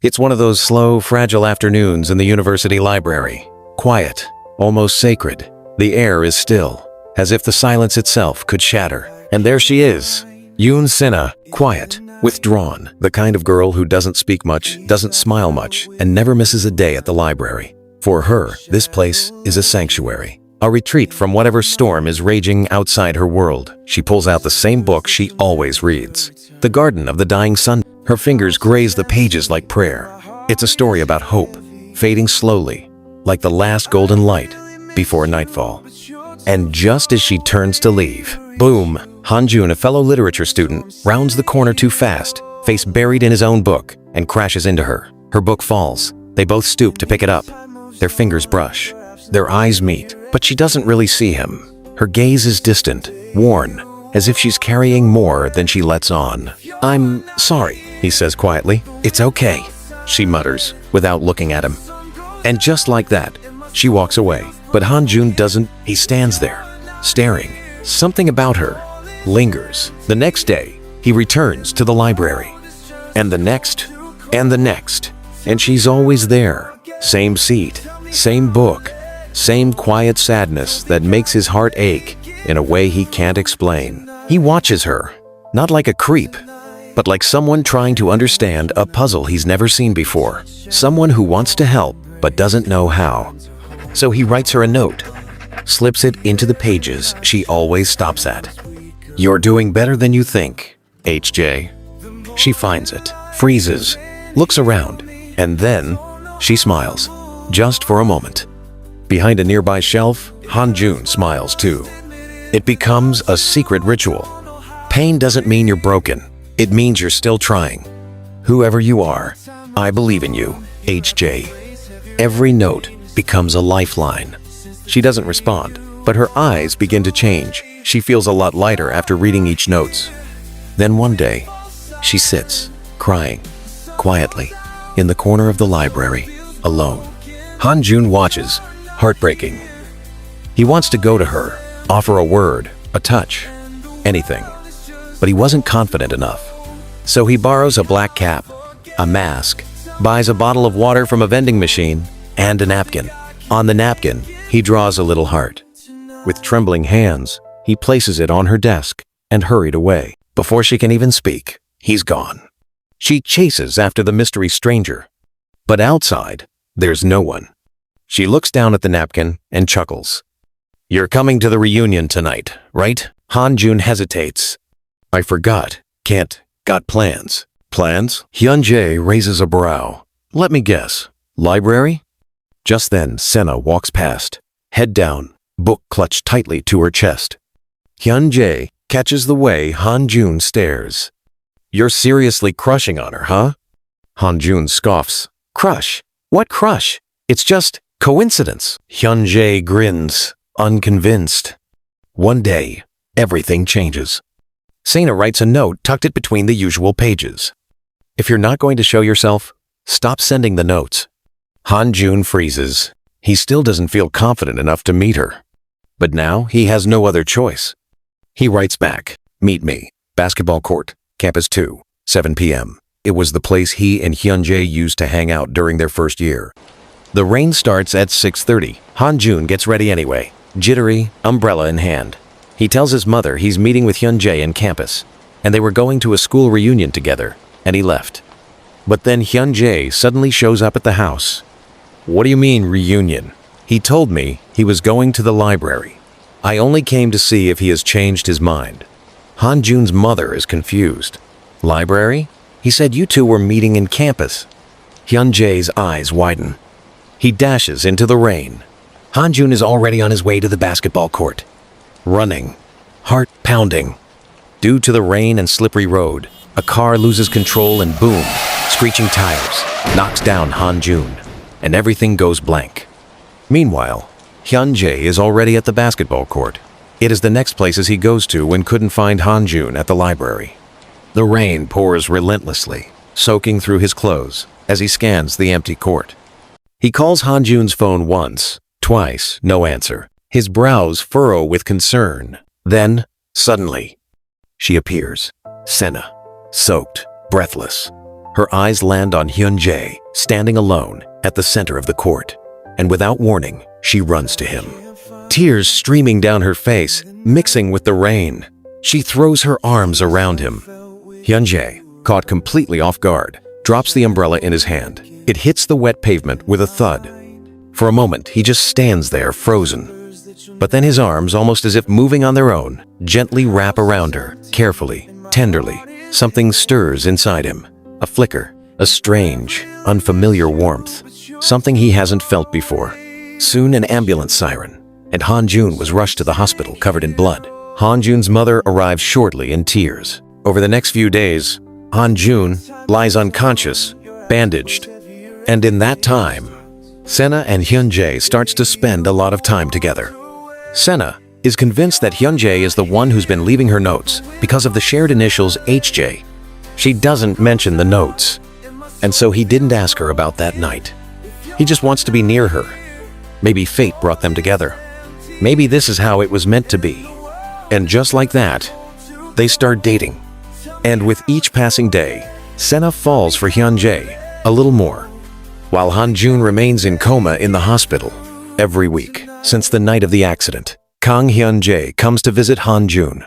It's one of those slow, fragile afternoons in the university library. Quiet, almost sacred. The air is still, as if the silence itself could shatter. And there she is, Sena, quiet, withdrawn, the kind of girl who doesn't speak much, doesn't smile much, and never misses a day at the library. For her, this place is a sanctuary, a retreat from whatever storm is raging outside her world. She pulls out the same book she always reads, The Garden of the Dying Sun. Her fingers graze the pages like prayer. It's a story about hope, fading slowly, like the last golden light before nightfall. And just as she turns to leave, boom, Han Joon, a fellow literature student, rounds the corner too fast, face buried in his own book, and crashes into her. Her book falls. They both stoop to pick it up. Their fingers brush. Their eyes meet, but she doesn't really see him. Her gaze is distant, worn, as if she's carrying more than she lets on. "I'm sorry," he says quietly. "It's okay," she mutters, without looking at him. And just like that, she walks away. But Han Joon doesn't. He stands there, staring. Something about her lingers. The next day, he returns to the library. And the next, and the next. And she's always there. Same seat, same book, same quiet sadness that makes his heart ache in a way he can't explain. He watches her, not like a creep, but like someone trying to understand a puzzle he's never seen before. Someone who wants to help, but doesn't know how. So he writes her a note, slips it into the pages she always stops at. "You're doing better than you think, HJ." She finds it, freezes, looks around, and then she smiles, just for a moment. Behind a nearby shelf, Han Joon smiles too. It becomes a secret ritual. Pain doesn't mean you're broken. It means you're still trying. Whoever you are, I believe in you, HJ. Every note becomes a lifeline. She doesn't respond, but her eyes begin to change. She feels a lot lighter after reading each note. Then one day, she sits, crying, quietly, in the corner of the library, alone. Han Joon watches, heartbreaking. He wants to go to her, offer a word, a touch, anything. But he wasn't confident enough. So he borrows a black cap, a mask, buys a bottle of water from a vending machine, and a napkin. On the napkin, he draws a little heart. With trembling hands, he places it on her desk and hurried away. Before she can even speak, he's gone. She chases after the mystery stranger. But outside, there's no one. She looks down at the napkin and chuckles. "You're coming to the reunion tonight, right?" Han Joon hesitates. "I forgot. Can't. Got plans." "Plans?" Hyun Jae raises a brow. "Let me guess. Library?" Just then, Sena walks past, head down, book clutched tightly to her chest. Hyun Jae catches the way Han Joon stares. "You're seriously crushing on her, huh?" Han Joon scoffs. "Crush? What crush? It's just coincidence." Hyun Jae grins, unconvinced. One day, everything changes. Sena writes a note tucked it between the usual pages. "If you're not going to show yourself, stop sending the notes." Han Joon freezes. He still doesn't feel confident enough to meet her. But now he has no other choice. He writes back, "Meet me, basketball court, campus 2, 7 p.m. It was the place he and Hyun Jae used to hang out during their first year. The rain starts at 6:30. Han Joon gets ready anyway, jittery, umbrella in hand. He tells his mother he's meeting with Hyun Jae in campus, and they were going to a school reunion together, and he left. But then Hyun Jae suddenly shows up at the house. "What do you mean, reunion?" "He told me he was going to the library. I only came to see if he has changed his mind." Han Joon's mother is confused. "Library? He said you two were meeting in campus." Hyun Jae's eyes widen. He dashes into the rain. Han Joon is already on his way to the basketball court. Running, heart pounding. Due to the rain and slippery road, a car loses control and boom, screeching tires, knocks down Han Joon, and everything goes blank. Meanwhile, Hyun Jae is already at the basketball court. It is the next places he goes to when couldn't find Han Joon at the library. The rain pours relentlessly, soaking through his clothes as he scans the empty court. He calls Han Joon's phone once, twice, no answer. His brows furrow with concern. Then, suddenly, she appears. Sena, soaked, breathless. Her eyes land on Hyun Jae, standing alone at the center of the court. And without warning, she runs to him. Tears streaming down her face, mixing with the rain. She throws her arms around him. Hyun Jae, caught completely off guard, drops the umbrella in his hand. It hits the wet pavement with a thud. For a moment, he just stands there, frozen. But then his arms, almost as if moving on their own, gently wrap around her, carefully, tenderly. Something stirs inside him. A flicker, a strange, unfamiliar warmth. Something he hasn't felt before. Soon an ambulance siren, and Han Joon was rushed to the hospital covered in blood. Han Joon's mother arrived shortly in tears. Over the next few days, Han Joon lies unconscious, bandaged. And in that time, Sena and Hyun Jae starts to spend a lot of time together. Sena is convinced that Hyun Jae is the one who's been leaving her notes because of the shared initials HJ. She doesn't mention the notes, and so he didn't ask her about that night. He just wants to be near her. Maybe fate brought them together. Maybe this is how it was meant to be. And just like that, they start dating. And with each passing day, Sena falls for Hyun Jae a little more, while Han Joon remains in coma in the hospital. Every week, since the night of the accident, Kang Hyun Jae comes to visit Han Joon,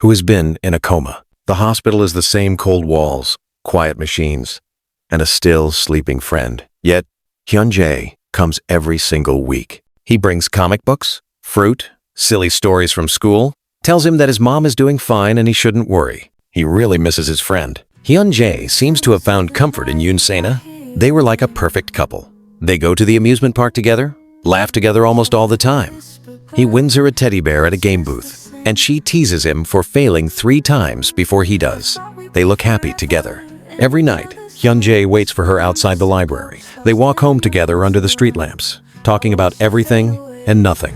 who has been in a coma. The hospital is the same cold walls, quiet machines, and a still sleeping friend. Yet, Hyun Jae comes every single week. He brings comic books, fruit, silly stories from school, tells him that his mom is doing fine and he shouldn't worry. He really misses his friend. Hyun Jae seems to have found comfort in Yoon Sena. They were like a perfect couple. They go to the amusement park together, laugh together almost all the time. He wins her a teddy bear at a game booth, and she teases him for failing 3 times before he does. They look happy together. Every night, Hyun Jae waits for her outside the library. They walk home together under the street lamps, talking about everything and nothing.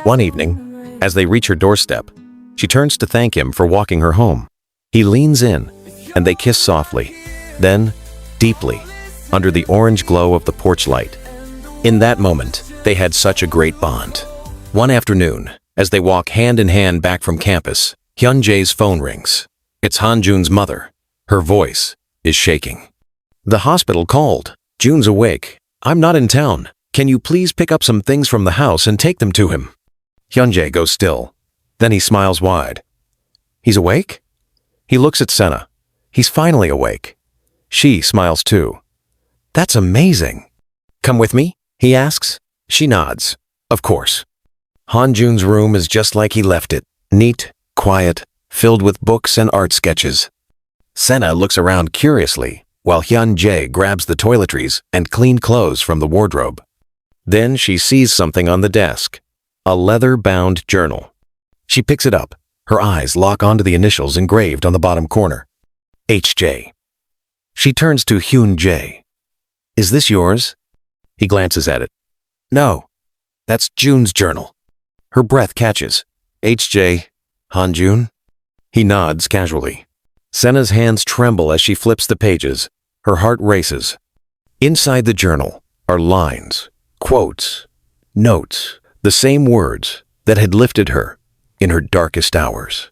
One evening, as they reach her doorstep, she turns to thank him for walking her home. He leans in, and they kiss softly, then deeply, under the orange glow of the porch light. In that moment, they had such a great bond. One afternoon, as they walk hand in hand back from campus, Hyun Jae's phone rings. It's Han Joon's mother. Her voice is shaking. The hospital called. Joon's awake. I'm not in town. Can you please pick up some things from the house and take them to him? Hyun Jae goes still. Then he smiles wide. He's awake? He looks at Sena. He's finally awake. She smiles too. That's amazing. Come with me? He asks. She nods. Of course. Han Joon's room is just like he left it. Neat, quiet, filled with books and art sketches. Sena looks around curiously, while Hyun Jae grabs the toiletries and clean clothes from the wardrobe. Then she sees something on the desk. A leather-bound journal. She picks it up. Her eyes lock onto the initials engraved on the bottom corner. HJ. She turns to Hyun Jae. Is this yours? He glances at it. No, that's Joon's journal. Her breath catches. HJ, Han Joon? He nods casually. Sena's hands tremble as she flips the pages. Her heart races. Inside the journal are lines, quotes, notes, the same words that had lifted her in her darkest hours.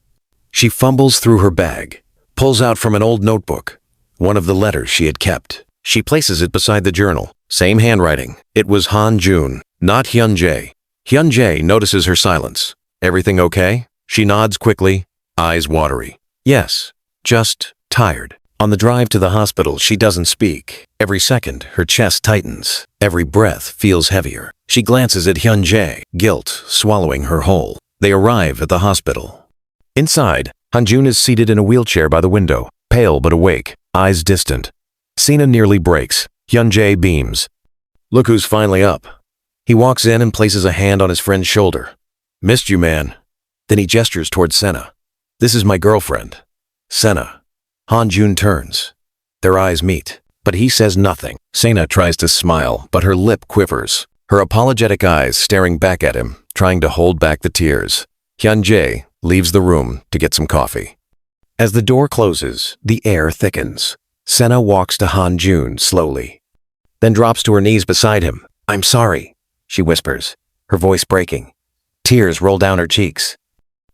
She fumbles through her bag, pulls out from an old notebook one of the letters she had kept. She places it beside the journal. Same handwriting. It was Han Joon, not Hyun Jae. Hyun Jae notices her silence. Everything okay? She nods quickly, eyes watery. Yes, just tired. On the drive to the hospital, she doesn't speak. Every second, her chest tightens. Every breath feels heavier. She glances at Hyun Jae, guilt swallowing her whole. They arrive at the hospital. Inside, Han Joon is seated in a wheelchair by the window, pale but awake, eyes distant. Sena nearly breaks. Hyun Jae beams. Look who's finally up. He walks in and places a hand on his friend's shoulder. Missed you, man. Then he gestures towards Sena. This is my girlfriend. Sena. Han Joon turns. Their eyes meet, but he says nothing. Sena tries to smile, but her lip quivers. Her apologetic eyes staring back at him, trying to hold back the tears. Hyun Jae leaves the room to get some coffee. As the door closes, the air thickens. Sena walks to Han Joon slowly, then drops to her knees beside him. I'm sorry, she whispers, her voice breaking. Tears roll down her cheeks.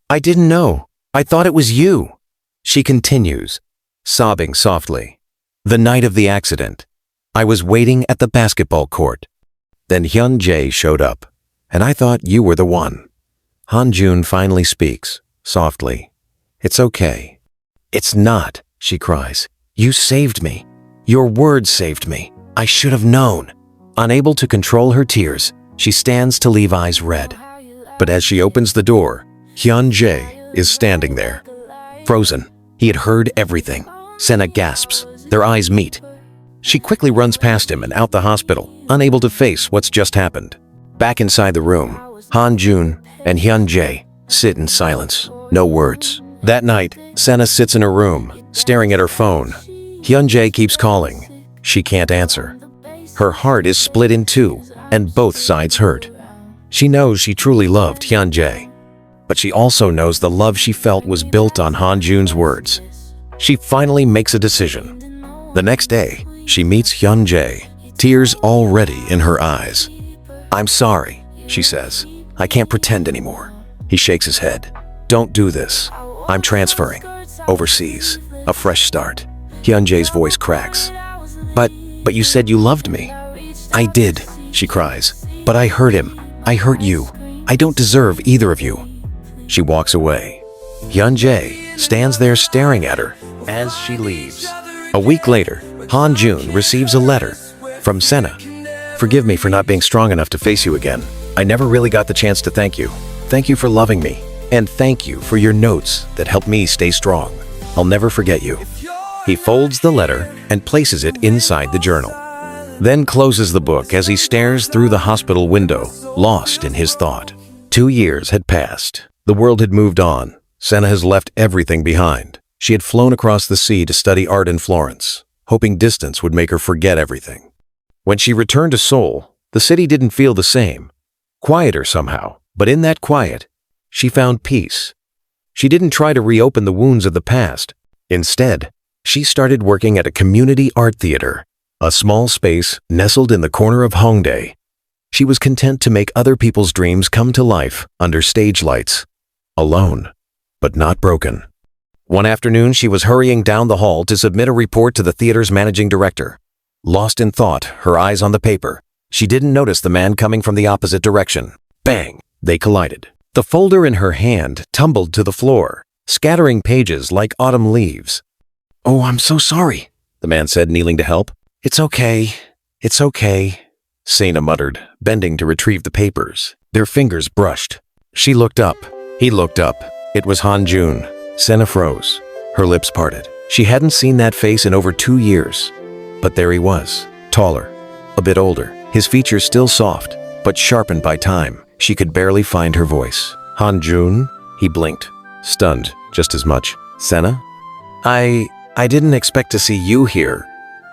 I didn't know. I thought it was you. She continues, sobbing softly. The night of the accident, I was waiting at the basketball court. Then Hyun Jae showed up, and I thought you were the one. Han Joon finally speaks, softly. It's okay. It's not, she cries. You saved me. Your words saved me. I should have known. Unable to control her tears, she stands to leave, eyes red. But as she opens the door, Hyun Jae is standing there. Frozen. He had heard everything. Sena gasps. Their eyes meet. She quickly runs past him and out the hospital, unable to face what's just happened. Back inside the room, Han Joon and Hyun Jae sit in silence, no words. That night, Sena sits in her room, staring at her phone. Hyun Jae keeps calling. She can't answer. Her heart is split in two, and both sides hurt. She knows she truly loved Hyun Jae, but she also knows the love she felt was built on Han Joon's words. She finally makes a decision. The next day, she meets Hyun Jae, tears already in her eyes. I'm sorry, she says. I can't pretend anymore. He shakes his head. Don't do this. I'm transferring. Overseas. A fresh start. Hyun Jae's voice cracks. But you said you loved me. I did, she cries. But I hurt him. I hurt you. I don't deserve either of you. She walks away. Hyun Jae stands there staring at her as she leaves. A week later, Han Joon receives a letter from Sena. Forgive me for not being strong enough to face you again. I never really got the chance to thank you. Thank you for loving me. And thank you for your notes that helped me stay strong. I'll never forget you. He folds the letter and places it inside the journal. Then closes the book as he stares through the hospital window, lost in his thought. 2 years had passed. The world had moved on. Sena has left everything behind. She had flown across the sea to study art in Florence, hoping distance would make her forget everything. When she returned to Seoul, the city didn't feel the same. Quieter somehow, but in that quiet, she found peace. She didn't try to reopen the wounds of the past. Instead, she started working at a community art theater, a small space nestled in the corner of Hongdae. She was content to make other people's dreams come to life under stage lights. Alone, but not broken. One afternoon, she was hurrying down the hall to submit a report to the theater's managing director. Lost in thought, her eyes on the paper, she didn't notice the man coming from the opposite direction. Bang! They collided. The folder in her hand tumbled to the floor, scattering pages like autumn leaves. Oh, I'm so sorry, the man said, kneeling to help. It's okay. It's okay, Sena muttered, bending to retrieve the papers. Their fingers brushed. She looked up. He looked up. It was Han Joon. Sena froze. Her lips parted. She hadn't seen that face in over 2 years. But there he was, taller, a bit older, his features still soft, but sharpened by time. She could barely find her voice. Han Joon? He blinked, stunned just as much. Sena? I didn't expect to see you here,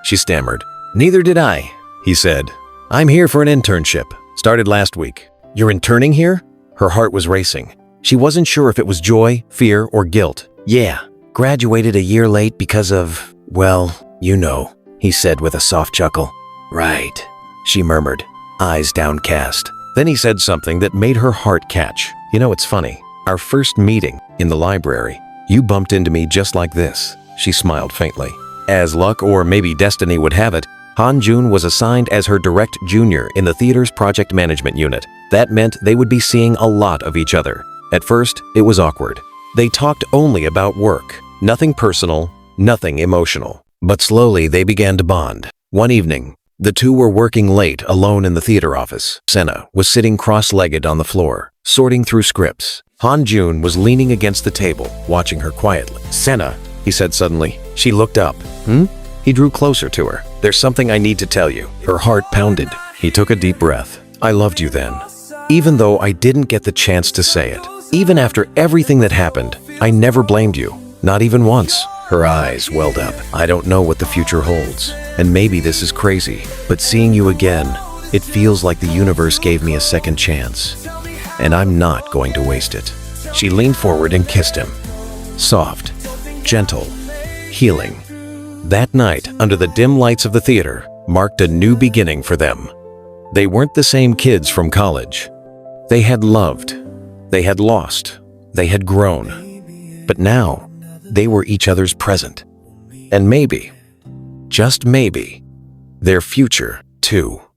she stammered. Neither did I, he said. I'm here for an internship. Started last week. You're interning here? Her heart was racing. She wasn't sure if it was joy, fear, or guilt. Yeah, graduated a year late because of, well, you know, he said with a soft chuckle. Right, she murmured, eyes downcast. Then he said something that made her heart catch. You know, it's funny. Our first meeting in the library, you bumped into me just like this. She smiled faintly. As luck or maybe destiny would have it, Han Joon was assigned as her direct junior in the theater's project management unit. That meant they would be seeing a lot of each other. At first, it was awkward. They talked only about work. Nothing personal, nothing emotional. But slowly they began to bond. One evening, the two were working late alone in the theater office. Sena was sitting cross-legged on the floor, sorting through scripts. Han Joon was leaning against the table, watching her quietly. Sena, he said suddenly. She looked up. He drew closer to her. There's something I need to tell you. Her heart pounded. He took a deep breath. I loved you then. Even though I didn't get the chance to say it. Even after everything that happened, I never blamed you. Not even once. Her eyes welled up. I don't know what the future holds. And maybe this is crazy, but seeing you again, it feels like the universe gave me a second chance. And I'm not going to waste it. She leaned forward and kissed him. Soft, gentle, healing. That night, under the dim lights of the theater, marked a new beginning for them. They weren't the same kids from college. They had loved. They had lost. They had grown. But now, they were each other's present. And maybe, just maybe, their future too.